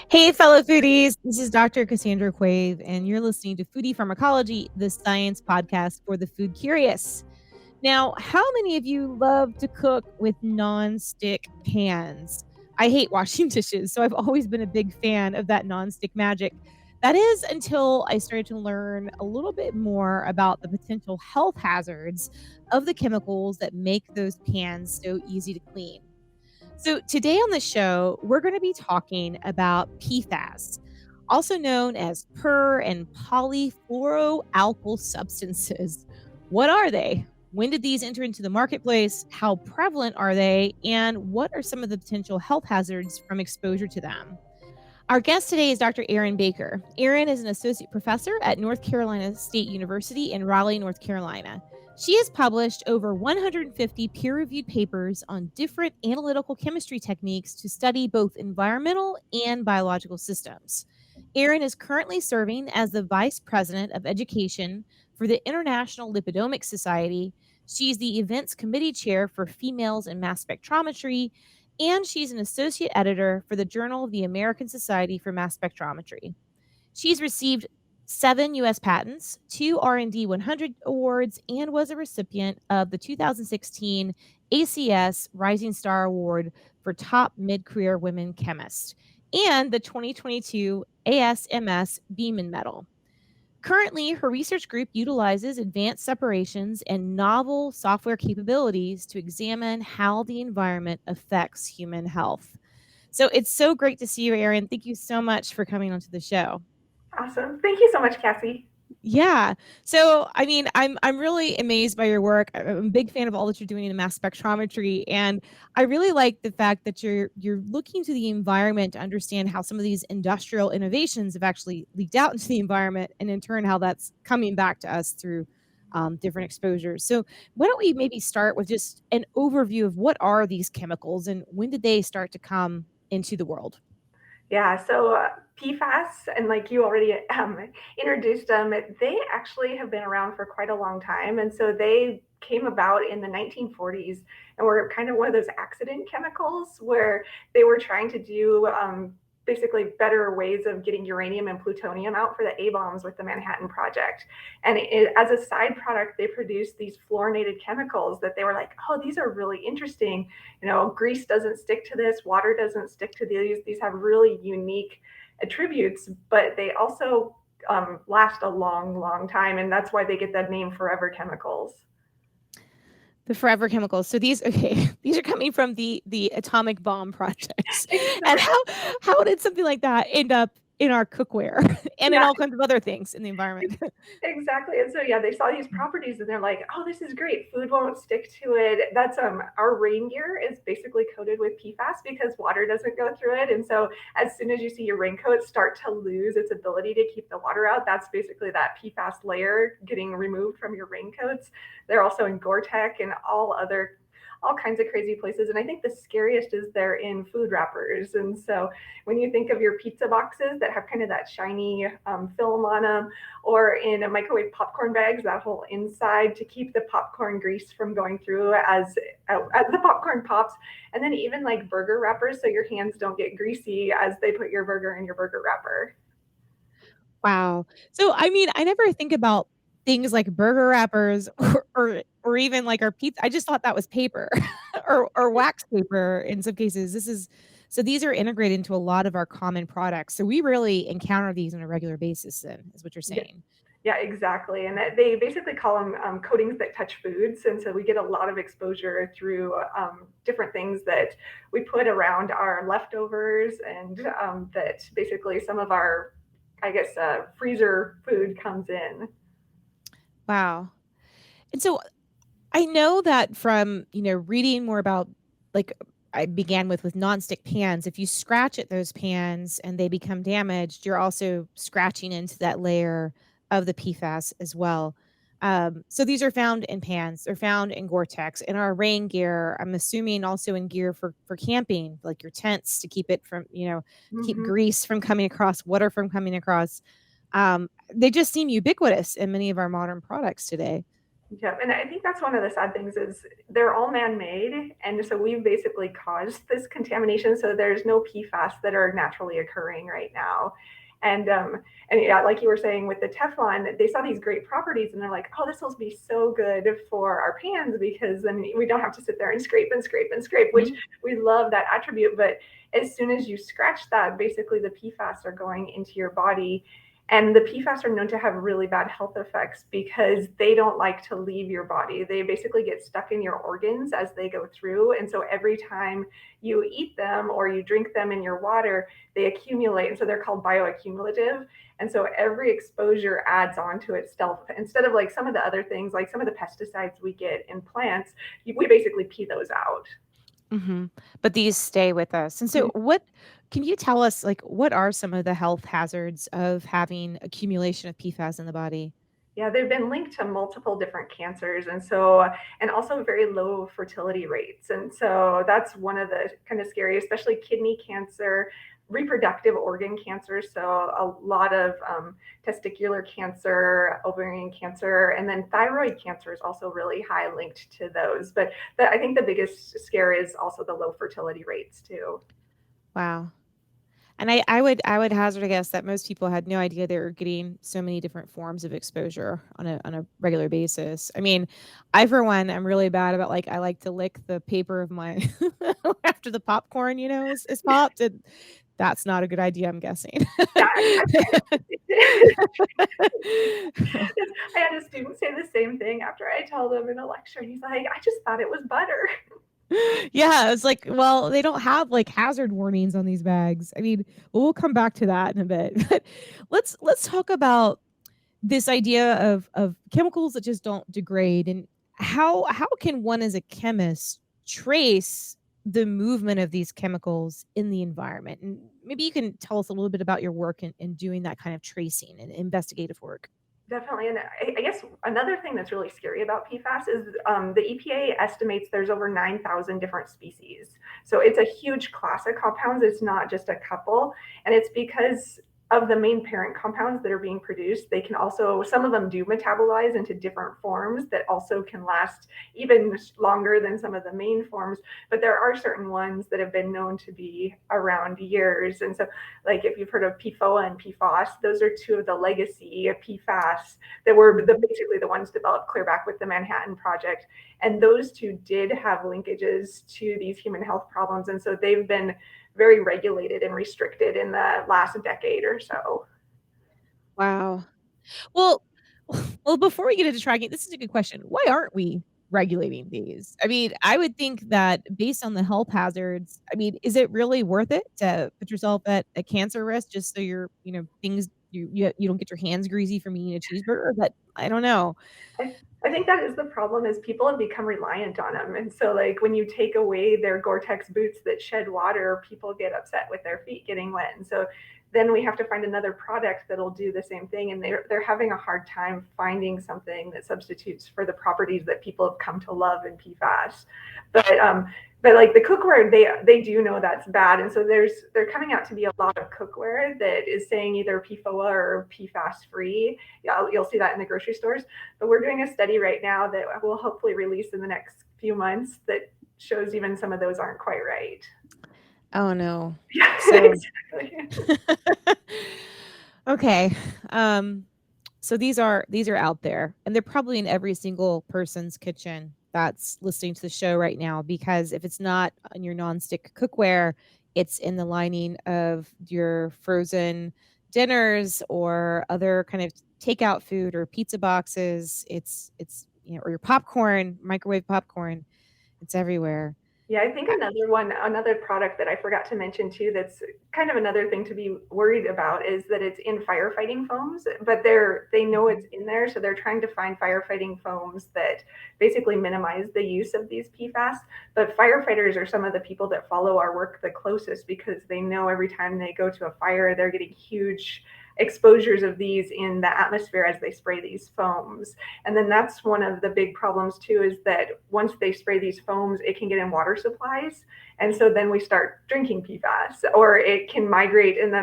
Hey, fellow foodies. This is Dr. Cassandra Quave, and you're listening to Foodie Pharmacology, the science podcast for the food curious. Now, how many of you love to cook with non-stick pans? I hate washing dishes, so I've always been a big fan of that non-stick magic. That is until I started to learn a little bit more about the potential health hazards of the chemicals that make those pans so easy to clean. So, today on the show, we're going to be talking about PFAS, also known as per and polyfluoroalkyl substances. What are they? When did these enter into the marketplace? How prevalent are they? And what are some of the potential health hazards from exposure to them? Our guest today is Dr. Erin Baker. Erin is an associate professor at North Carolina State University in Raleigh, North Carolina. She has published over 150 peer-reviewed papers on different analytical chemistry techniques to study both environmental and biological systems. Erin is currently serving as the Vice President of Education for the International Lipidomics Society. She's the Events Committee Chair for Females in Mass Spectrometry, and she's an associate editor for the Journal of the American Society for Mass Spectrometry. She's received 7 U.S. patents, 2 R&D 100 awards, and was a recipient of the 2016 ACS Rising Star Award for Top Mid-Career Women Chemist and the 2022 ASMS Beeman Medal. Currently, her research group utilizes advanced separations and novel software capabilities to examine how the environment affects human health. So it's so great to see you, Erin. Thank you so much for coming onto the show. Awesome. Thank you so much, Cassie. Yeah. So, I mean, I'm really amazed by your work. I'm a big fan of all that you're doing in mass spectrometry, and I really like the fact that you're looking to the environment to understand how some of these industrial innovations have actually leaked out into the environment, and in turn, how that's coming back to us through different exposures. So, why don't we maybe start with just an overview of what are these chemicals and when did they start to come into the world? Yeah, so PFAS, and like you already introduced them, they actually have been around for quite a long time. And so they came about in the 1940s and were kind of one of those accident chemicals where they were trying to do basically better ways of getting uranium and plutonium out for the A bombs with the Manhattan Project. And as a side product, they produced these fluorinated chemicals that they were like, oh, these are really interesting. You know, grease doesn't stick to this, water doesn't stick to these have really unique attributes, but they also last a long time, and that's why they get that name forever chemicals. The forever chemicals. So these these are coming from the atomic bomb projects. And Exactly. how did something like that end up in our cookware and in Yeah, all kinds of other things in the environment? exactly. And so yeah, they saw these properties and they're like, oh, this is great. Food won't stick to it. That's our rain gear is basically coated with PFAS because water doesn't go through it. And so as soon as you see your raincoat start to lose its ability to keep the water out, that's basically that PFAS layer getting removed from your raincoats. They're also in Gore-Tex and all kinds of crazy places. And I think the scariest is they're in food wrappers. And so when you think of your pizza boxes that have kind of that shiny film on them, or in a microwave popcorn bags, that whole inside to keep the popcorn grease from going through as the popcorn pops, and then even like burger wrappers, so your hands don't get greasy as they put your burger in your burger wrapper. Wow. So I mean, I never think about things like burger wrappers or even like our pizza. I just thought that was paper or wax paper in some cases. So these are integrated into a lot of our common products. So we really encounter these on a regular basis then, is what you're Yeah, saying. yeah, exactly. And they basically call them coatings that touch foods. And so we get a lot of exposure through different things that we put around our leftovers, and that basically some of our, I guess, freezer food comes in. Wow. And so I know that from, reading more about like I began with nonstick pans, if you scratch at those pans and they become damaged, you're also scratching into that layer of the PFAS as well. So these are found in pans, they're found in Gore-Tex, in our rain gear. I'm assuming also in gear for camping, like your tents to keep it from, keep Mm-hmm. grease from coming across, water from coming across. They just seem ubiquitous in many of our modern products today. Yeah, and I think that's one of the sad things is they're all man-made, and so we've basically caused this contamination. So there's no PFAS that are naturally occurring right now, and and yeah, like you were saying with the Teflon, they saw these great properties, and they're like, oh, this will be so good for our pans because then we don't have to sit there and scrape and scrape and scrape, which Mhm. we love that attribute. But as soon as you scratch that, basically the PFAS are going into your body, and the PFAS are known to have really bad health effects because they don't like to leave your body. They basically get stuck in your organs as they go through. And so every time you eat them or you drink them in your water, they accumulate. And so they're called bioaccumulative. And so every exposure adds on to itself. Instead of like some of the other things, like some of the pesticides we get in plants, we basically pee those out. Mhm. But these stay with us. And so what can you tell us, like, what are some of the health hazards of having accumulation of PFAS in the body? Yeah, they've been linked to multiple different cancers, and so and also very low fertility rates. And so that's one of the kind of scary, especially kidney cancer, reproductive organ cancer. So a lot of testicular cancer, ovarian cancer, and then thyroid cancer is also really high linked to those. But I think the biggest scare is also the low fertility rates too. Wow. And I would hazard a guess that most people had no idea they were getting so many different forms of exposure on a regular basis. I mean, I for one am really bad about like I like to lick the paper of my after the popcorn, is popped. And that's not a good idea, I'm guessing. Yeah, I had a student say the same thing after I told him in a lecture. He's like, I just thought it was butter. Yeah, it's like, well, they don't have like hazard warnings on these bags. I mean, we'll come back to that in a bit. But let's talk about this idea of chemicals that just don't degrade, and how can one as a chemist trace the movement of these chemicals in the environment? And maybe you can tell us a little bit about your work in doing that kind of tracing and investigative work. Definitely. And I guess another thing that's really scary about PFAS is the EPA estimates there's over 9,000 different species. So it's a huge class of compounds. It's not just a couple. And it's because of the main parent compounds that are being produced. They can also, some of them do metabolize into different forms that also can last even longer than some of the main forms. But there are certain ones that have been known to be around years. And so like if you've heard of PFOA and Pfas, those are two of the legacy PFAS that were Mhm. basically the ones developed clear back with the Manhattan Project. And those two did have linkages to these human health problems. And so they've been very regulated and restricted in the last decade or so. Wow. Well, well, before we get into tracking, this is a good question. Why aren't we regulating these? I mean, I would think that based on the health hazards, I mean, is it really worth it to put yourself at a cancer risk just so things you don't get your hands greasy from eating a cheeseburger? But I don't know. I think that is the problem is people have become reliant on them. And so like when you take away their Gore-Tex boots that shed water, people get upset with their feet getting wet. And so then we have to find another product that'll do the same thing. And they're having a hard time finding something that substitutes for the properties that people have come to love in PFAS. But but like the cookware, they do know that's bad, and so they're coming out to be a lot of cookware that is saying either PFOA or PFAS free. Yeah, you'll see that in the grocery stores. But we're doing a study right now that will hopefully release in the next few months that shows even some of those aren't quite right. Oh no. Yeah, So exactly. okay. Um So these are out there, and they're probably in every single person's kitchen that's listening to the show right now, because if it's not in your nonstick cookware, it's in the lining of your frozen dinners or other kind of takeout food or pizza boxes. It's or your popcorn, microwave popcorn. It's everywhere. Yeah, I think I another product that I forgot to mention too, that's kind of another thing to be worried about is that it's in firefighting foams, but they know Mhm. it's in there, so they're trying to find firefighting foams that basically minimize the use of these PFAS. But firefighters are some of the people that follow our work the closest because they know every time they go to a fire, they're getting huge exposures of these in the atmosphere as they spray these foams. And then that's one of the big problems too, is that once they spray these foams, it can get in water supplies. And so then we start drinking PFAS, or it can migrate, and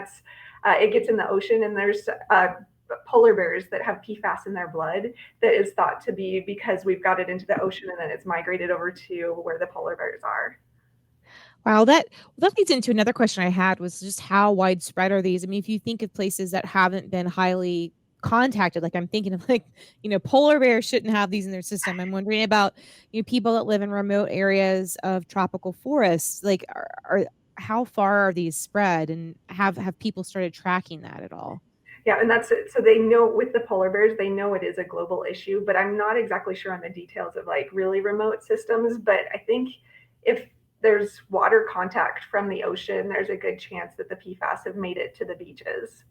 it gets in the ocean. And there's polar bears that have PFAS in their blood that is thought to be because we've got it into the ocean and then it's migrated over to where the polar bears are. Wow, that leads into another question I had was just how widespread are these? I mean, if you think of places that haven't been highly contacted, like I'm thinking of like, polar bears shouldn't have these in their system. I'm wondering about, people that live in remote areas of tropical forests. Like are how far are these spread and have people started tracking that at all? Yeah, and that's it. So they know with the polar bears, they know it is a global issue, but I'm not exactly sure on the details of like really remote systems. But I think if there's water contact from the ocean, there's a good chance that the PFAS have made it to the beaches.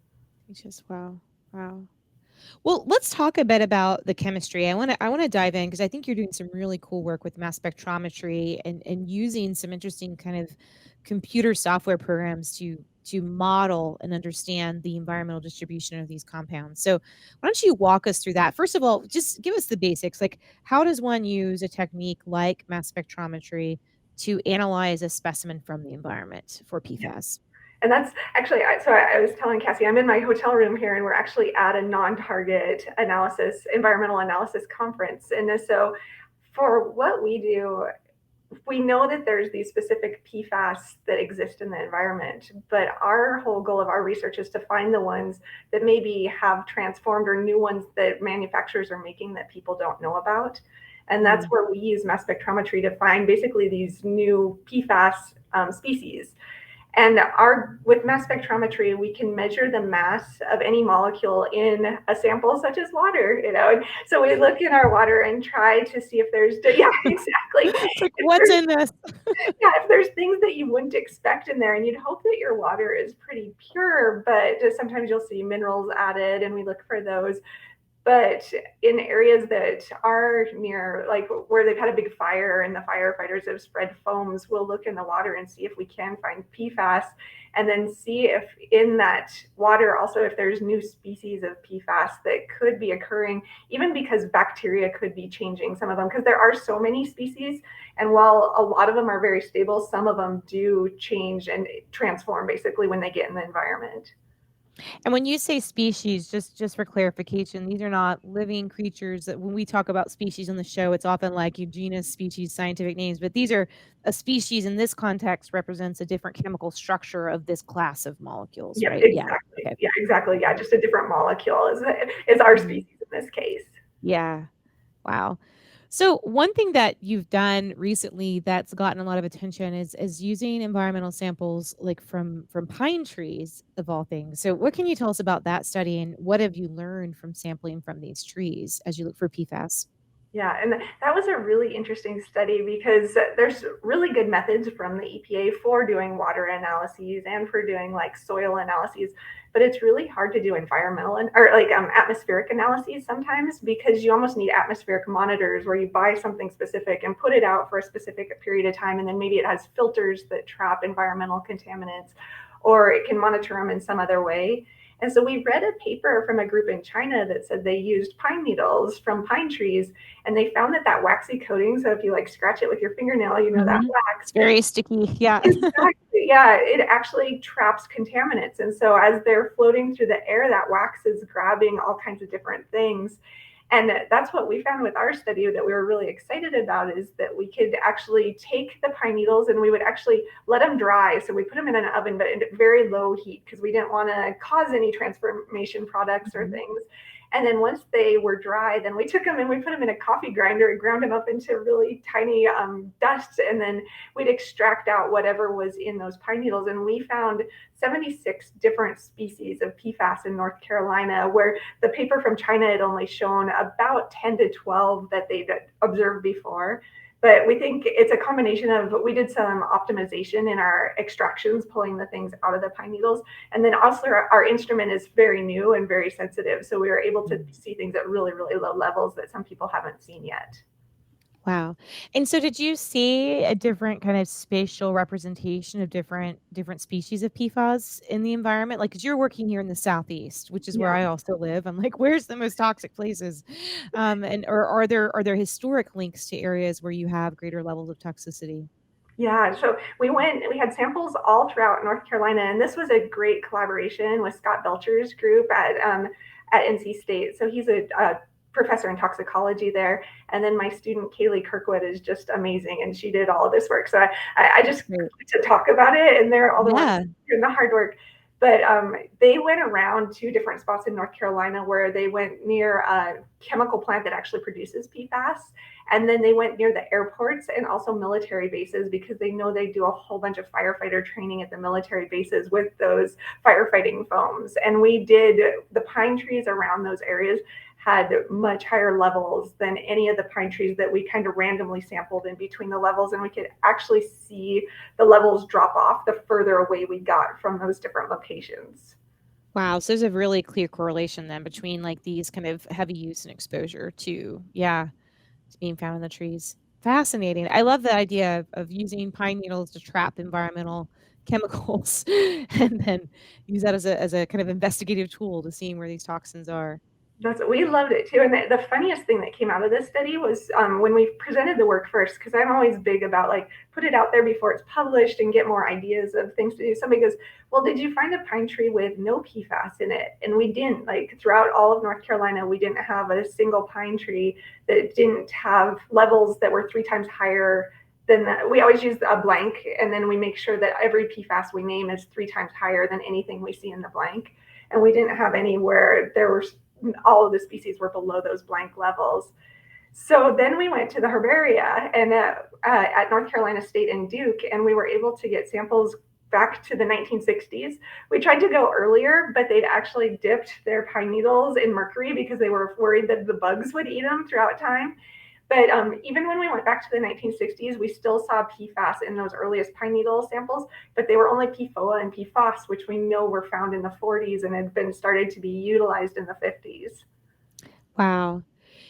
Just wow. Wow. Well, let's talk a bit about the chemistry. I want to dive in because I think you're doing some really cool work with mass spectrometry and using some interesting kind of computer software programs to model and understand the environmental distribution of these compounds. So, why don't you walk us through that? First of all, just give us the basics. Like, how does one use a technique like mass spectrometry to analyze a specimen from the environment for Yeah. PFAS? And that's actually, so I was telling Cassie, I'm in my hotel room here and we're actually at a non-target analysis, environmental analysis conference. And so for what we do, we know that there's these specific PFAS that exist in the environment, but our whole goal of our research is to find the ones that maybe have transformed or new ones that manufacturers are making that people don't know about. And that's Mm. where we use mass spectrometry to find basically these new PFAS species. And our with mass spectrometry, we can measure the mass of any molecule in a sample, such as water. And so we look in our water and try to see if there's yeah, exactly. It's like, If what's there's in this? yeah, if there's things that you wouldn't expect in there, and you'd hope that your water is pretty pure, but sometimes you'll see minerals added, and we look for those. But in areas that are near, like where they've had a big fire and the firefighters have spread foams, we'll look in the water and see if we can find PFAS, and then see if in that water also if there's new species of PFAS that could be occurring, even because bacteria could be changing some of them, because there are so many species. And while a lot of them are very stable, some of them do change and transform basically when they get in the environment. And when you say species, just for clarification, these are not living creatures that when we talk about species on the show, it's often like your genus, species, scientific names, but these are a species in this context represents a different chemical structure of this class of molecules, Yep, right? Yeah. exactly. Okay. Yeah, exactly. Yeah, just a different molecule is our Mhm. species in this case. Yeah. Wow. So one thing that you've done recently that's gotten a lot of attention is using environmental samples like from pine trees of all things. So what can you tell us about that study and what have you learned from sampling from these trees as you look for PFAS? Yeah, and that was a really interesting study because there's really good methods from the EPA for doing water analyses and for doing like soil analyses, but it's really hard to do environmental or like atmospheric analyses sometimes because you almost need atmospheric monitors where you buy something specific and put it out for a specific period of time, and then maybe it has filters that trap environmental contaminants, or it can monitor them in some other way. And so we read a paper from a group in China that said they used pine needles from pine trees, and they found that that waxy coating, so if you like scratch it with your fingernail, that Mhm. wax. It's very sticky. Yeah. Exactly. Yeah, it actually traps contaminants. And so as they're floating through the air, that wax is grabbing all kinds of different things. And that's what we found with our study that we were really excited about, is that we could actually take the pine needles and we would actually let them dry. So we put them in an oven, but at very low heat because we didn't want to cause any transformation products or Mhm. things. And then once they were dry, then we took them and we put them in a coffee grinder and ground them up into really tiny dust. And then we'd extract out whatever was in those pine needles. And we found 76 different species of PFAS in North Carolina, where the paper from China had only shown about 10 to 12 that they'd observed before. But we think it's a combination of, we did some optimization in our extractions, pulling the things out of the pine needles. And then also our instrument is very new and very sensitive. So we were able to Mm. see things at really, really low levels that some people haven't seen yet. Wow. And so did you see a different kind of spatial representation of different species of PFAS in the environment? Like, 'cause you're working here in the Southeast, which is where Yeah. I also live. I'm like, where's the most toxic places? And or are there historic links to areas where you have greater levels of toxicity? Yeah, so we had samples all throughout North Carolina, and this was a great collaboration with Scott Belcher's group at NC State. So he's a professor in toxicology there. And then my student Kaylee Kirkwood is just amazing, and she did all of this work. So I just Great. to talk about it, and they're all the ones Yeah. doing the hard work. But they went around 2 different spots in North Carolina where they went near a chemical plant that actually produces PFAS. And then they went near the airports and also military bases because they know they do a whole bunch of firefighter training at the military bases with those firefighting foams. And we did the pine trees around those areas had much higher levels than any of the pine trees that we kind of randomly sampled in between the levels. And we could actually see the levels drop off the further away we got from those different locations. Wow. So there's a really clear correlation then between like these kind of heavy use and exposure to, yeah, to being found in the trees. Fascinating. I love the idea of using pine needles to trap environmental chemicals and then use that as a kind of investigative tool to seeing where these toxins are. We loved it too. And the funniest thing that came out of this study was when we presented the work first, because I'm always big about like put it out there before it's published and get more ideas of things to do. Somebody goes, "Well, did you find a pine tree with no PFAS in it?" And we didn't. Like throughout all of North Carolina, we didn't have a single pine tree that didn't have levels that were 3 times higher than that. We always use a blank, and then we make sure that every PFAS we name is 3 times higher than anything we see in the blank. And we didn't have anywhere there were all of the species were below those blank levels. So then we went to the herbaria and at North Carolina State and Duke, and we were able to get samples back to the 1960s. We tried to go earlier, but they'd actually dipped their pine needles in mercury because they were worried that the bugs would eat them throughout time. But even when we went back to the 1960s, we still saw PFAS in those earliest pine needle samples, but they were only PFOA and Pfas, which we know were found in the 40s and had been started to be utilized in the 50s. Wow.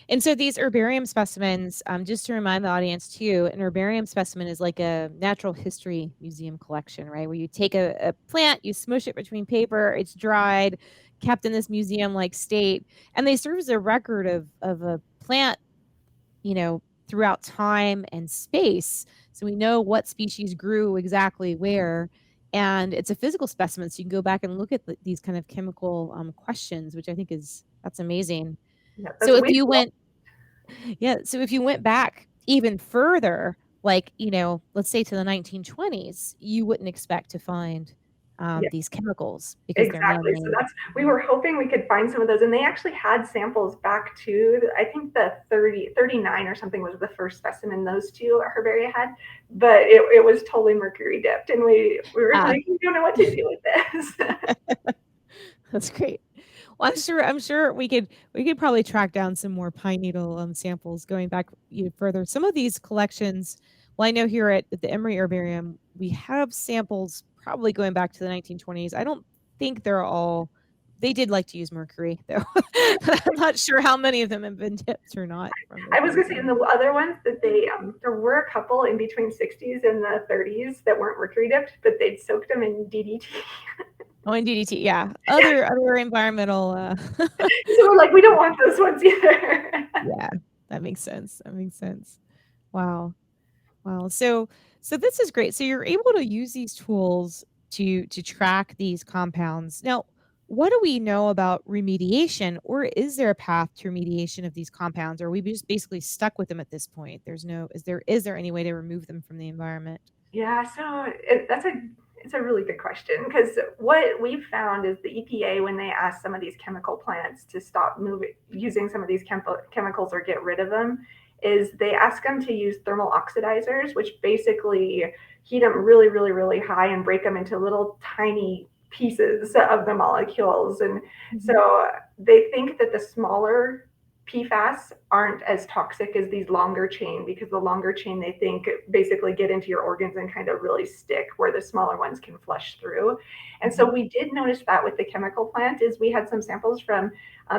And so these herbarium specimens, just to remind the audience too, an herbarium specimen is like a natural history museum collection, right? Where you take a plant, you smush it between paper, it's dried, kept in this museum-like state, and they serve as a record of a plant, you know, throughout time and space. So we know what species grew exactly where, and it's a physical specimen, so you can go back and look at these kind of chemical questions, which I think that's amazing. Yeah, So if we you went yeah, so if you went back even further, like, you know, let's say to the 1920s, you wouldn't expect to find, yeah, these chemicals because they're exactly. So man-made. we were hoping we could find some of those. And they actually had samples back to, I think the 39 or something was the first specimen those two herbaria had, but it was totally mercury dipped. And we were Ah, like, we don't know what to do with this. that's great. Well, I'm sure we could probably track down some more pine needle, samples going back even further. Some of these collections, well, I know here at the Emory Herbarium, we have samples probably going back to the 1920s. I don't think they're all they did like to use mercury, though. But I'm not sure how many of them have been tipped or not from those I was going to say, in museums. the other ones that there were a couple in between 60s and the 30s that weren't mercury dipped, but they'd soaked them in DDT. Oh, and DDT, yeah. Other environmental, So we're like, we don't want those ones either. yeah, that makes sense. That makes sense. Wow. Wow. So this is great. So you're able to use these tools to track these compounds. Now, what do we know about remediation, or is there a path to remediation of these compounds, or are we just basically stuck with them at this point? There's no is there any way to remove them from the environment? Yeah, so it's a really good question because what we've found is the EPA, when they ask some of these chemical plants to stop moving using some of these chemicals or get rid of them, is they ask them to use thermal oxidizers, which basically heat them really, really, really high and break them into little tiny pieces of the molecules. And Mhm. so they think that the smaller PFAS aren't as toxic as these longer chain, because the longer chain they think basically get into your organs and kind of really stick, where the smaller ones can flush through. And so Mhm. we did notice that with the chemical plant is we had some samples from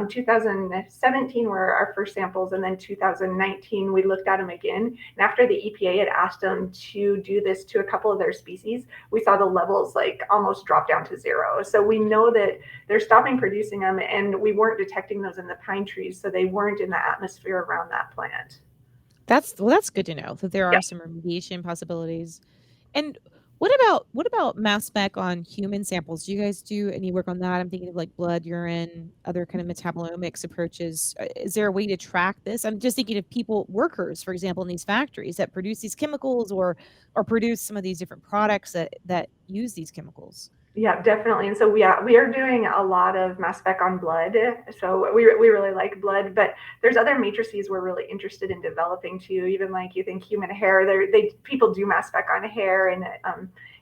2017 were our first samples, and then 2019 we looked at them again. And after the EPA had asked them to do this to a couple of their species, we saw the levels like almost drop down to zero. So we know that they're stopping producing them, and we weren't detecting those in the pine trees, so they weren't in the atmosphere around that plant. That's good to know that there Yeah. are some remediation possibilities. And what about mass spec on human samples? Do you guys do any work on that? I'm thinking of like blood, urine, other kind of metabolomics approaches. Is there a way to track this? I'm just thinking of people, workers, for example, in these factories that produce these chemicals or produce some of these different products that use these chemicals. Yeah, definitely. And so we are doing a lot of mass spec on blood. So we really like blood, but there's other matrices we're really interested in developing too. Even like you think human hair, they people do mass spec on hair and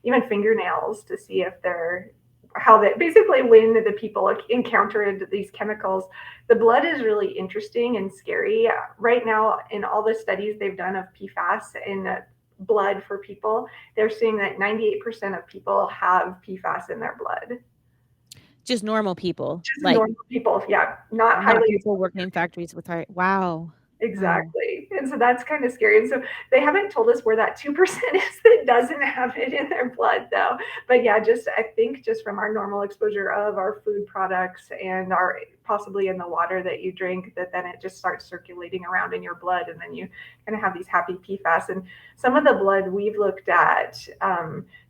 even fingernails to see if they're how they basically when the people encountered these chemicals. The blood is really interesting and scary right now. In all the studies they've done of PFAS in blood for people, they're seeing that 98% of people have PFAS in their blood. Just normal people, Just like normal people, yeah, not not highly. people working in factories with high. Wow. Wow. Exactly. And so that's kind of scary. And so they haven't told us where that 2% is that doesn't have it in their blood, though. But yeah, just I think just from our normal exposure of our food products and our possibly in the water that you drink, that then it just starts circulating around in your blood. And then you kind of have these happy PFAS. And some of the blood we've looked at,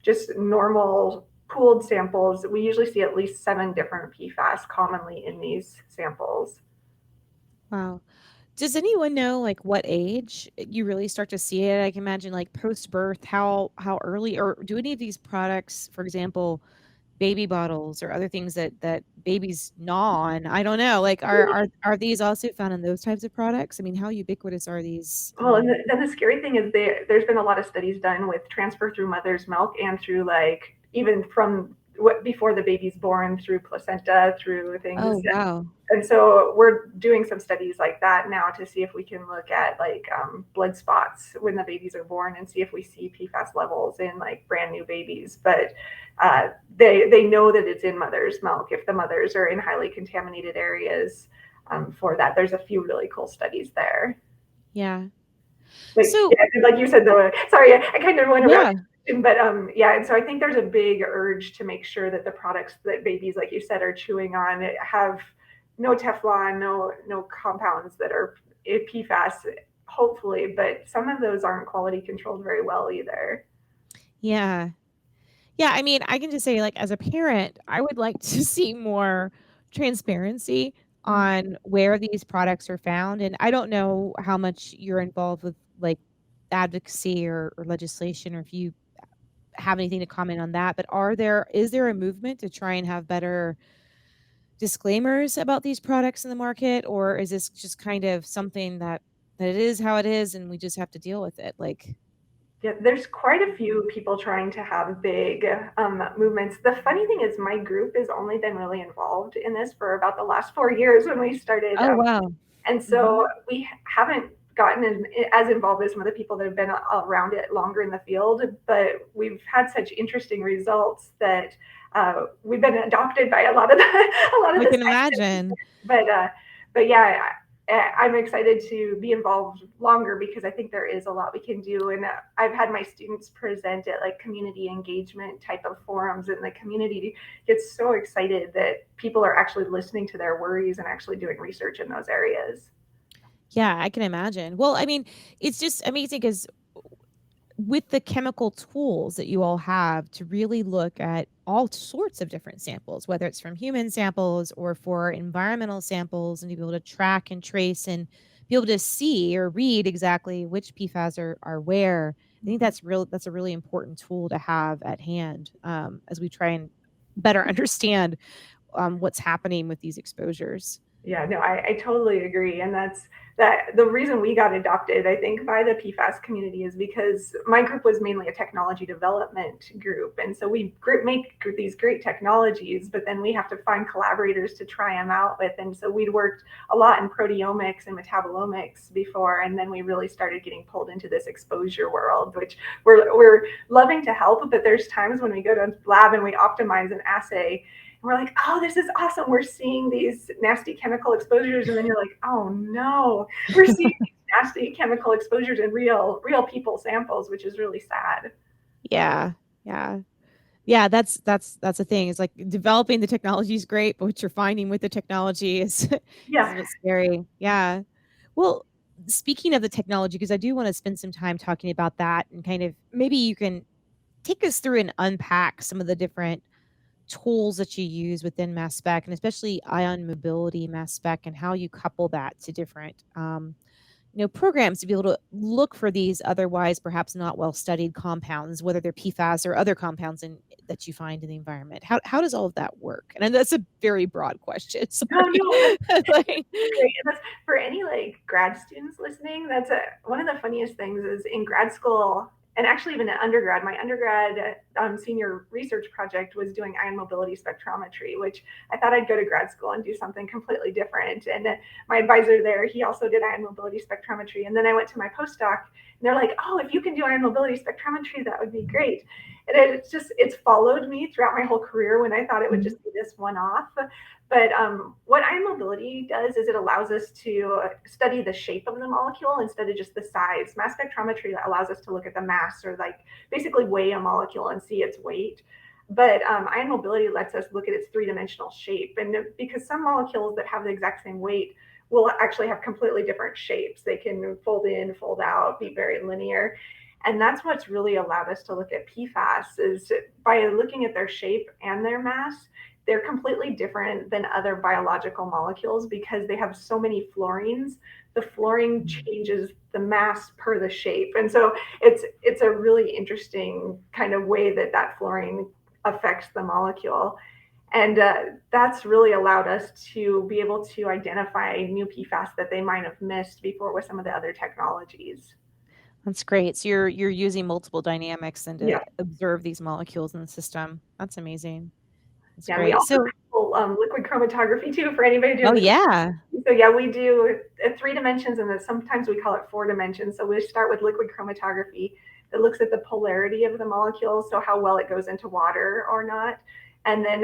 just normal pooled samples, we usually see at least 7 different PFAS commonly in these samples. Wow. Does anyone know, like, what age you really start to see it? I can imagine, like, post-birth, how early or do any of these products, for example, baby bottles or other things that babies gnaw on, I don't know, like, are these also found in those types of products? I mean, how ubiquitous are these? Well, and then the scary thing is there's been a lot of studies done with transfer through mother's milk and through like even from what before the baby's born through placenta through things. Oh, wow. And so we're doing some studies like that now to see if we can look at like blood spots when the babies are born and see if we see PFAS levels in like brand new babies. But they know that it's in mother's milk if the mothers are in highly contaminated areas. For that, there's a few really cool studies there. Yeah. Like So yeah, like you said though. Sorry, I kind of went around, yeah. but yeah, and so I think there's a big urge to make sure that the products that babies, like you said, are chewing on have no Teflon, no compounds that are PFAS, hopefully, but some of those aren't quality controlled very well either. Yeah. Yeah, I mean, I can just say, like, as a parent, I would like to see more transparency on where these products are found, and I don't know how much you're involved with, like, advocacy or legislation, or if you have anything to comment on that, but is there a movement to try and have better disclaimers about these products in the market, or is this just kind of something that it is how it is and we just have to deal with it? Like Yeah, there's quite a few people trying to have big movements. The funny thing is, my group has only been really involved in this for about the last 4 years when we started. oh, wow. And so Mhm. we haven't gotten as involved as some of the people that have been around it longer in the field, but we've had such interesting results that we've been adopted by a lot of the a lot of I the can scientists. imagine. But but yeah, I'm excited to be involved longer because I think there is a lot we can do. And I've had my students present at like community engagement type of forums, and the community gets so excited that people are actually listening to their worries and actually doing research in those areas. Yeah, I can imagine. Well, I mean, it's just amazing because with the chemical tools that you all have to really look at all sorts of different samples, whether it's from human samples or for environmental samples, and to be able to track and trace and be able to see or read exactly which PFAS are where. I think that's a really important tool to have at hand as we try and better understand what's happening with these exposures. Yeah, no, I totally agree. And that's that the reason we got adopted, I think, by the PFAS community is because my group was mainly a technology development group. And so we make these great technologies, but then we have to find collaborators to try them out with. And so we'd worked a lot in proteomics and metabolomics before. And then we really started getting pulled into this exposure world, which we're loving to help. But there's times when we go to a lab and we optimize an assay we're like, oh, this is awesome. We're seeing these nasty chemical exposures. And then you're like, oh no, we're seeing these nasty chemical exposures in real people samples, which is really sad. Yeah. Yeah. Yeah, that's the thing. It's like developing the technology is great, but what you're finding with the technology is is a Yeah. bit scary. Yeah. Well, speaking of the technology, because I do want to spend some time talking about that and kind of maybe you can take us through and unpack some of the different tools that you use within mass spec, and especially ion mobility mass spec, and how you couple that to different programs to be able to look for these otherwise perhaps not well studied compounds, whether they're PFAS or other compounds that you find in the environment. How does all of that work? And that's a very broad question. No, Sorry. no, that's Like, great. And that's for any like grad students listening. One of the funniest things is in grad school, and actually even in undergrad. My undergrad senior research project was doing ion mobility spectrometry, which I thought I'd go to grad school and do something completely different. And my advisor there, he also did ion mobility spectrometry. And then I went to my postdoc, and they're like, "Oh, if you can do ion mobility spectrometry, that would be great." And it's followed me throughout my whole career when I thought it would just be this one off. But what ion mobility does is it allows us to study the shape of the molecule instead of just the size. Mass spectrometry allows us to look at the mass, or like basically weigh a molecule and see its weight. But ion mobility lets us look at its three-dimensional shape. And because some molecules that have the exact same weight will actually have completely different shapes. They can fold in, fold out, be very linear. And that's what's really allowed us to look at PFAS, is by looking at their shape and their mass, they're completely different than other biological molecules because they have so many fluorines. The fluorine changes the mass per the shape. And so it's a really interesting kind of way that fluorine affects the molecule. And that's really allowed us to be able to identify new PFAS that they might have missed before with some of the other technologies. that's great. So you're using multiple dynamics and to Yeah. observe these molecules in the system. That's amazing. That's Yeah, and we great. also So, liquid chromatography too for anybody doing oh liquid. yeah. So yeah, we do 3 dimensions, and then sometimes we call it 4 dimensions. So we start with liquid chromatography that looks at the polarity of the molecule, so how well it goes into water or not. And then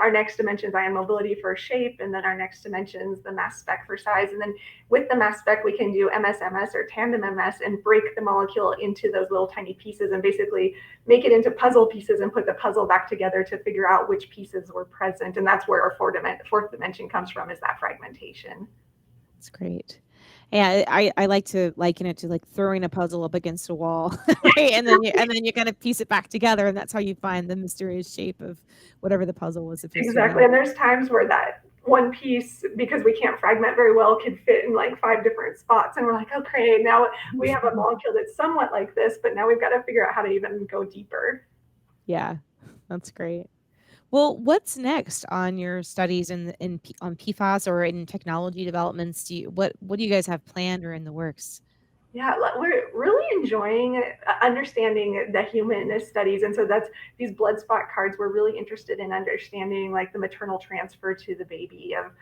our next dimension is ion mobility for shape, and then our next dimension is the mass spec for size. And then with the mass spec, we can do MSMS or tandem MS and break the molecule into those little tiny pieces and basically make it into puzzle pieces and put the puzzle back together to figure out which pieces were present. And that's where our fourth dimension comes from, is that fragmentation. That's great. Yeah, I like to liken it to like throwing a puzzle up against a wall, right? And then you kind of piece it back together, and that's how you find the mysterious shape of whatever the puzzle was supposed to Exactly. be. And there's times where that one piece, because we can't fragment very well, can fit in like 5 different spots. And we're like, okay, now we have a molecule that's somewhat like this, but now we've got to figure out how to even go deeper. Yeah, that's great. Well, what's next on your studies on PFAS or in technology developments? What do you guys have planned or in the works? Yeah, we're really enjoying understanding the human studies. And so that's these blood spot cards. We're really interested in understanding like the maternal transfer to the baby of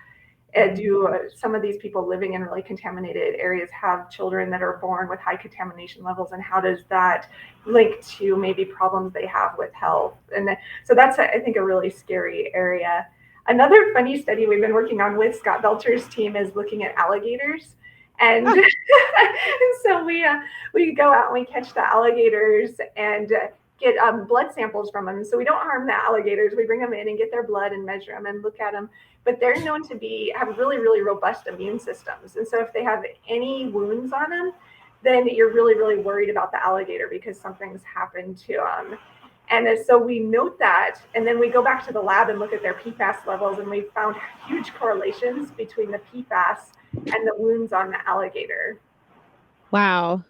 do some of these people living in really contaminated areas have children that are born with high contamination levels, and how does that link to maybe problems they have with health? And so that's, I think, a really scary area. Another funny study we've been working on with Scott Belcher's team is looking at alligators. And Ah, so we go out and we catch the alligators and get blood samples from them. So we don't harm the alligators. We bring them in and get their blood and measure them and look at them. But they're known to have really, really robust immune systems. And so if they have any wounds on them, then you're really, really worried about the alligator because something's happened to them. And so we note that, and then we go back to the lab and look at their PFAS levels, and we found huge correlations between the PFAS and the wounds on the alligator. wow.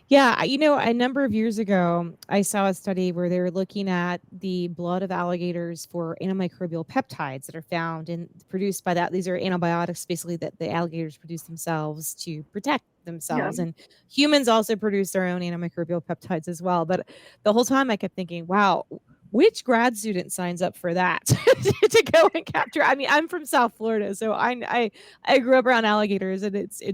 Yeah, a number of years ago, I saw a study where they were looking at the blood of alligators for antimicrobial peptides that are found and produced by that. These are antibiotics basically that the alligators produce themselves to protect Yeah, themselves. And humans also produce their own antimicrobial peptides as well. But the whole time I kept thinking, wow, which grad student signs up for that to go and capture? I mean, I'm from South Florida, so I grew up around alligators, and that's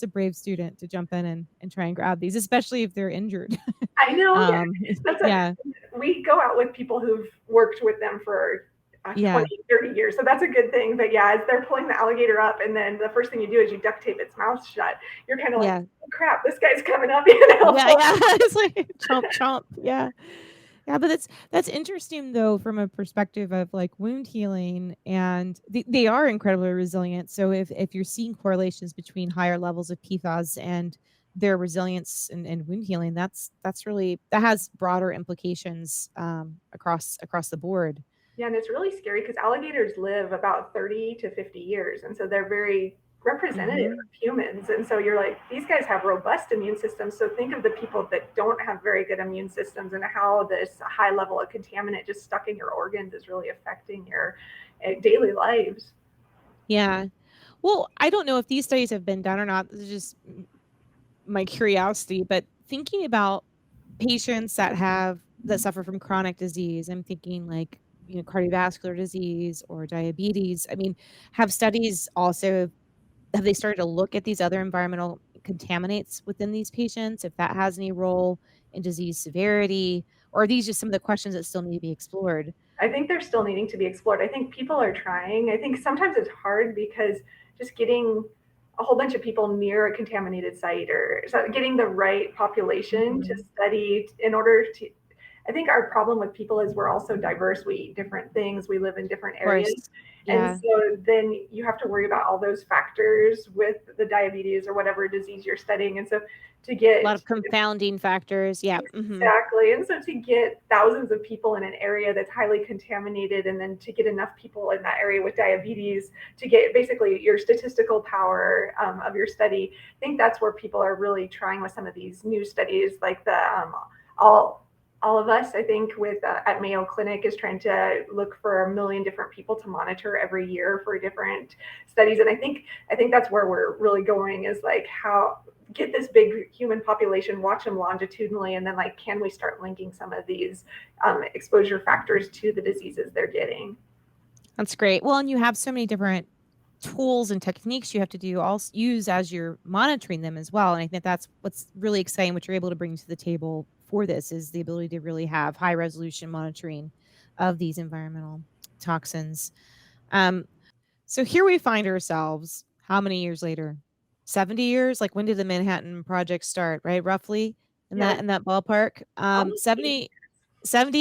a brave student to jump in and try and grab these, especially if they're injured. I know. um That's a, yeah, we go out with people who've worked with them for yeah, 20, 30 years. So that's a good thing. But yeah, as they're pulling the alligator up, and then the first thing you do is you duct tape its mouth shut, you're kind of like, yeah, oh, crap, this guy's coming up, you know? yeah, yeah. It's like chomp chomp. Yeah. Yeah, but that's interesting though from a perspective of like wound healing, and they are incredibly resilient. So if you're seeing correlations between higher levels of PFAS and their resilience and wound healing, that's really that has broader implications across the board. Yeah, and it's really scary because alligators live about 30 to 50 years. And so they're very representative Hmm. of humans. And so you're like, these guys have robust immune systems. So think of the people that don't have very good immune systems and how this high level of contaminant just stuck in your organs is really affecting your daily lives. Yeah. Well, I don't know if these studies have been done or not. This is just my curiosity, but thinking about patients that suffer from chronic disease, I'm thinking like, cardiovascular disease or diabetes. I mean, have studies also have they started to look at these other environmental contaminants within these patients, if that has any role in disease severity, or are these just some of the questions that still need to be explored? I think they're still needing to be explored. I think people are trying. I think sometimes it's hard because just getting a whole bunch of people near a contaminated site or getting the right population to Mhm. study in order to. I think our problem with people is we're also diverse. We eat different things. We live in different Of areas. course. And Yeah. so then you have to worry about all those factors with the diabetes or whatever disease you're studying. And so to A lot get of confounding factors. Yeah. Mhm. exactly. And so to get thousands of people in an area that's highly contaminated and then to get enough people in that area with diabetes to get basically your statistical power of your study, I think that's where people are really trying with some of these new studies like the all all of us, I think, with at Mayo Clinic is trying to look for 1 million different people to monitor every year for different studies. And I think that's where we're really going is like how get this big human population, watch them longitudinally, and then like, can we start linking some of these exposure factors to the diseases they're getting? That's great. Well, and you have so many different tools and techniques you have to use as you're monitoring them as well, and I think that's what's really exciting, what you're able to bring to the table for this is the ability to really have high resolution monitoring of these environmental toxins. Um, so here we find ourselves how many years later? 70 years? Like, when did the Manhattan Project start, right? Roughly Yeah, like in that ballpark? almost 70,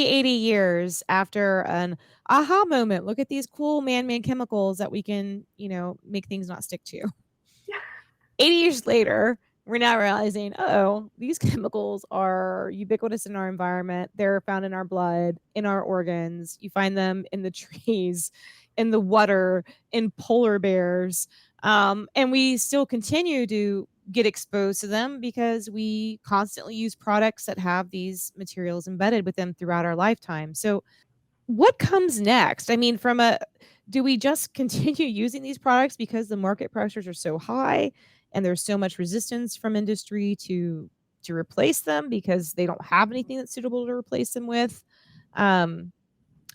80 years after an aha moment. Look at these cool man-made chemicals that we can, make things not stick to. yeah, 80 years later, we're now realizing, oh, these chemicals are ubiquitous in our environment. They're found in our blood, in our organs. You find them in the trees, in the water, in polar bears. And we still continue to get exposed to them because we constantly use products that have these materials embedded with them throughout our lifetime. So, what comes next? I mean, do we just continue using these products because the market pressures are so high and there's so much resistance from industry to replace them because they don't have anything that's suitable to replace them with? Um,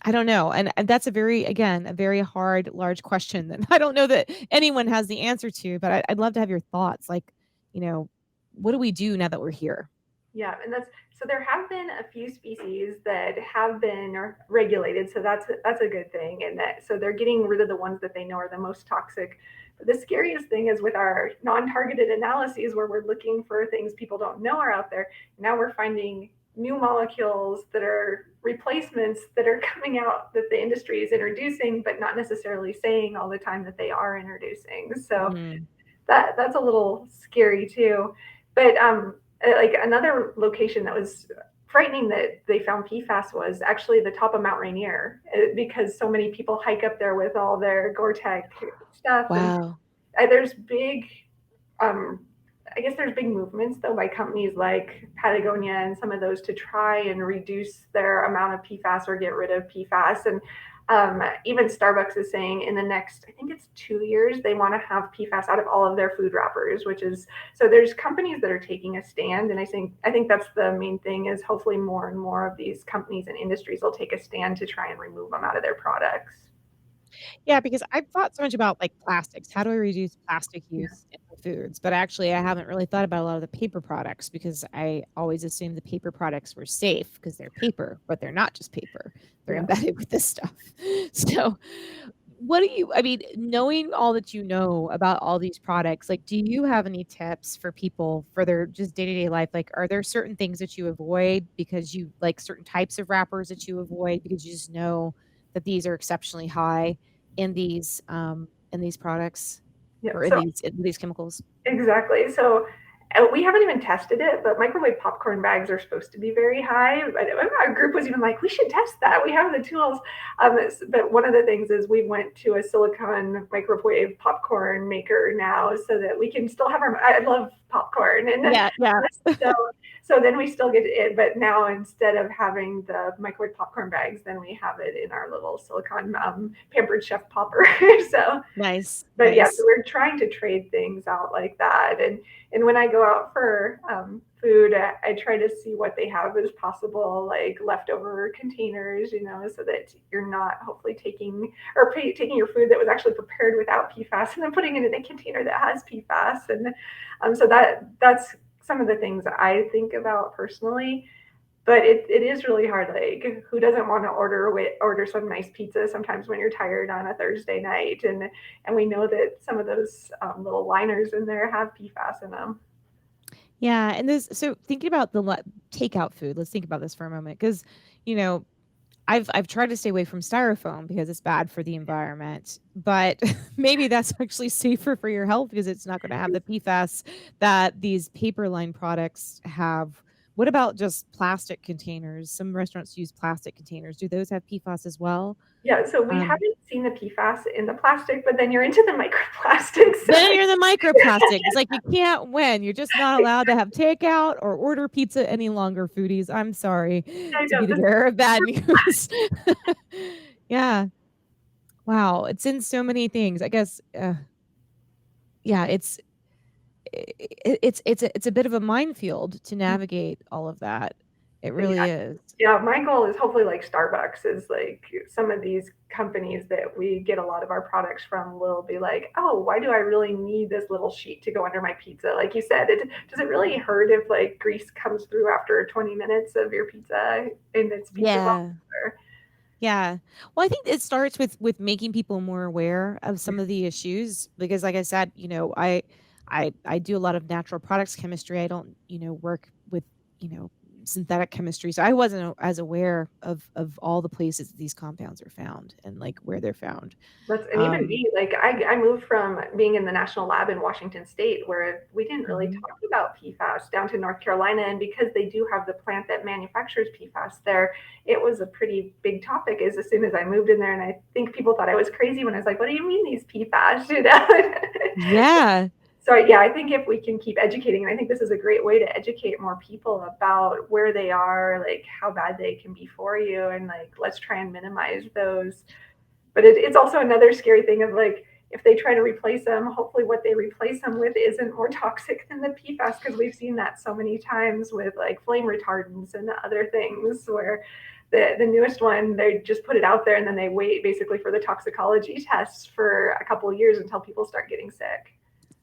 I don't know. And that's a very hard, large question that I don't know that anyone has the answer to, but I'd love to have your thoughts. Like, you know, what do we do now that we're here? yeah, and that's so there have been a few species that have been regulated, so that's a good thing, and that so they're getting rid of the ones that they know are the most toxic. But the scariest thing is with our non-targeted analyses, where we're looking for things people don't know are out there. Now we're finding new molecules that are replacements that are coming out that the industry is introducing, but not necessarily saying all the time that they are introducing. So Mhm. that's a little scary too. But like another location that was frightening that they found PFAS was actually the top of Mount Rainier because so many people hike up there with all their Gore-Tex stuff, and Wow. there's big um, I guess there's big movements though by companies like Patagonia and some of those to try and reduce their amount of PFAS or get rid of PFAS. And even Starbucks is saying in the next, I think it's 2 years, they want to have PFAS out of all of their food wrappers, which is so there's companies that are taking a stand. And I think that's the main thing is hopefully more and more of these companies and industries will take a stand to try and remove them out of their products. Yeah, because I've thought so much about, like, plastics. How do I reduce plastic Yeah. use in my foods? But actually, I haven't really thought about a lot of the paper products because I always assumed the paper products were safe because 'cause they're paper, but they're not just paper. They're Yeah. embedded with this stuff. So, I mean, knowing all that you know about all these products, like, do you have any tips for people for their just day-to-day life? Like, are there certain things that you avoid because you like certain types of wrappers that you avoid because you just know that these are exceptionally high in these products Yeah. or So in these chemicals? exactly. So We haven't even tested it, but microwave popcorn bags are supposed to be very high. But our group was even like, we should test that. We have the tools. But one of the things is we went to a silicone microwave popcorn maker now so that we can still have our, I love popcorn. And Yeah, yeah. so, so then we still get it, but now instead of having the microwave popcorn bags, then we have it in our little silicone Pampered Chef popper. So, Nice, but yeah, so nice. we're trying to trade things out like that. And when I go out for food, I try to see what they have as possible, like leftover containers, so that you're not hopefully taking your food that was actually prepared without PFAS and then putting it in a container that has PFAS. And so that's some of the things I think about personally. But it is really hard. Like, who doesn't want to order some nice pizza sometimes when you're tired on a Thursday night? And we know that some of those little liners in there have PFAS in them. Yeah, and this so thinking about the takeout food, let's think about this for a moment because, you know, I've tried to stay away from styrofoam because it's bad for the environment, but maybe that's actually safer for your health because it's not gonna have the PFAS that these paper line products have. What about just plastic containers? Some restaurants use plastic containers. Do those have PFAS as well? Yeah, so we Um, haven't seen the PFAS in the plastic, but then you're into the microplastics. So then you're the microplastic. It's like you can't win. You're just not allowed to have takeout or order pizza any longer, foodies. I'm sorry I to be know the this. bearer of bad news. Yeah. Wow, it's in so many things. I guess, yeah, it's a bit of a minefield to navigate all of that. It Yeah, really is. yeah, my goal is hopefully like Starbucks is like some of these companies that we get a lot of our products from will be like, oh, why do I really need this little sheet to go under my pizza? Like you said, does it really hurt if like grease comes through after 20 minutes of your pizza and it's pizza sauce? Yeah. Yeah. Well, I think it starts with making people more aware of some of the issues because like I said, I do a lot of natural products chemistry. I don't, work with, you know, synthetic chemistry. So I wasn't as aware of all the places that these compounds are found and like where they're found. And even Um me, like I moved from being in the national lab in Washington State where we didn't really mhm. talk about PFAS down to North Carolina. And because they do have the plant that manufactures PFAS there, it was a pretty big topic as soon as I moved in there. And I think people thought I was crazy when I was like, what do you mean these PFAS? Yeah. So yeah, I think if we can keep educating, and I think this is a great way to educate more people about where they are, like how bad they can be for you, and like let's try and minimize those. But it's also another scary thing of like if they try to replace them, hopefully what they replace them with isn't more toxic than the PFAS because we've seen that so many times with like flame retardants and other things where the newest one they just put it out there and then they wait basically for the toxicology tests for a couple of years until people start getting sick.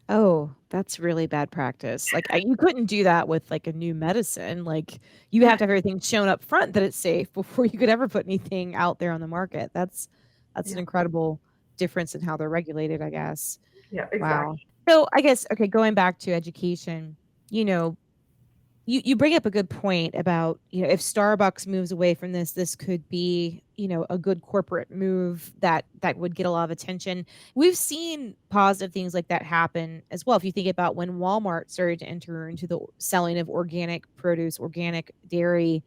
Oh, that's really bad practice. Like, you couldn't do that with, like, a new medicine, like, you have to have everything shown up front that it's safe before you could ever put anything out there on the market. That's an Yeah, incredible difference in how they're regulated, I guess. yeah, Wow. exactly. So, I guess, okay, going back to education, you know, you bring up a good point about, if Starbucks moves away from this could be, a good corporate move that would get a lot of attention. We've seen positive things like that happen as well. If you think about when Walmart started to enter into the selling of organic produce, organic dairy,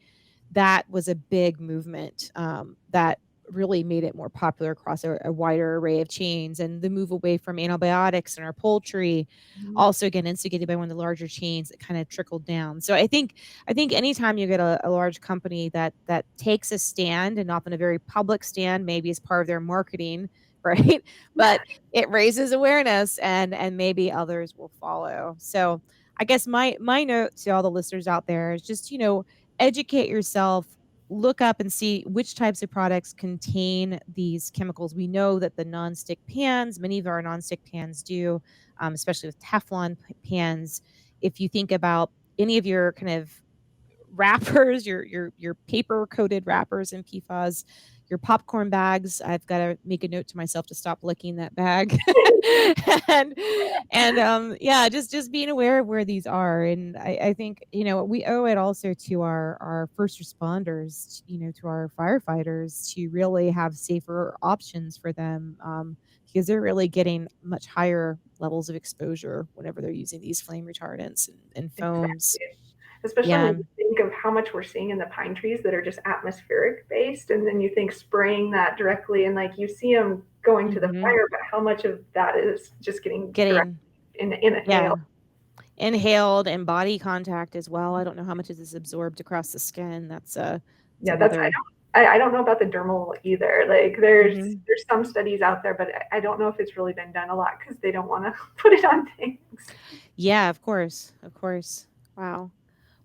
that was a big movement that really made it more popular across a wider array of chains. And the move away from antibiotics in our poultry Mhm. also again instigated by one of the larger chains that kind of trickled down. So I think anytime you get a large company that takes a stand and often a very public stand, maybe as part of their marketing, right? But it raises awareness and maybe others will follow. So I guess my note to all the listeners out there is just, educate yourself, look up and see which types of products contain these chemicals. We know that the nonstick pans, many of our nonstick pans do, especially with Teflon pans. If you think about any of your kind of wrappers, your paper coated wrappers in PFAS, your popcorn bags. I've got to make a note to myself to stop licking that bag. and yeah, just being aware of where these are. And I think, we owe it also to our first responders, to our firefighters, to really have safer options for them, because they're really getting much higher levels of exposure whenever they're using these flame retardants and foams. Exactly. Especially Yeah. when you think of how much we're seeing in the pine trees that are just atmospheric based, and then you think spraying that directly, and like you see them going to the Mm-hmm. fire, but how much of that is just getting direct Getting, inhaled? yeah, inhaled and body contact as well. I don't know how much of this is absorbed across the skin. That's Yeah, that's another. I don't know about the dermal either. Like Mhm. there's some studies out there, but I don't know if it's really been done a lot because they don't want to put it on things. Yeah, of course. Of course. Wow.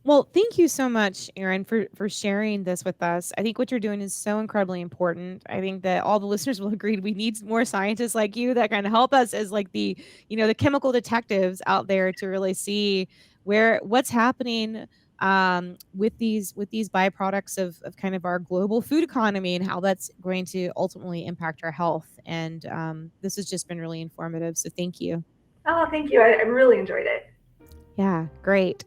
Well, thank you so much, Erin, for sharing this with us. I think what you're doing is so incredibly important. I think that all the listeners will agree we need more scientists like you that can help us as like the chemical detectives out there to really see what's happening with these byproducts of kind of our global food economy and how that's going to ultimately impact our health. And this has just been really informative. So thank you. Oh, thank you. I really enjoyed it. Yeah, great.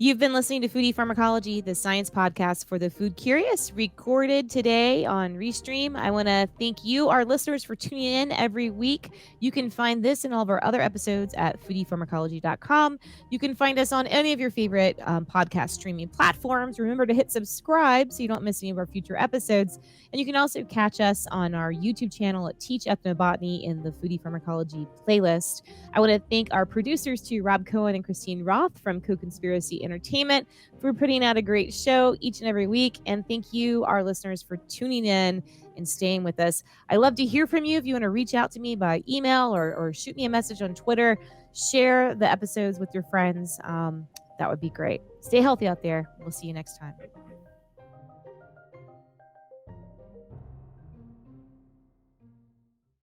You've been listening to Foodie Pharmacology, the science podcast for the food curious, recorded today on Restream. I want to thank you, our listeners, for tuning in every week. You can find this and all of our other episodes at foodiepharmacology.com. You can find us on any of your favorite podcast streaming platforms. Remember to hit subscribe so you don't miss any of our future episodes. And you can also catch us on our YouTube channel at Teach Ethnobotany in the Foodie Pharmacology playlist. I want to thank our producers, too, Rob Cohen and Christine Roth from Co-Conspiracy Entertainment, for putting out a great show each and every week. And thank you, our listeners, for tuning in and staying with us. I love to hear from you. If you want to reach out to me by email or shoot me a message on Twitter, share the episodes with your friends. That would be great. Stay healthy out there. We'll see you next time.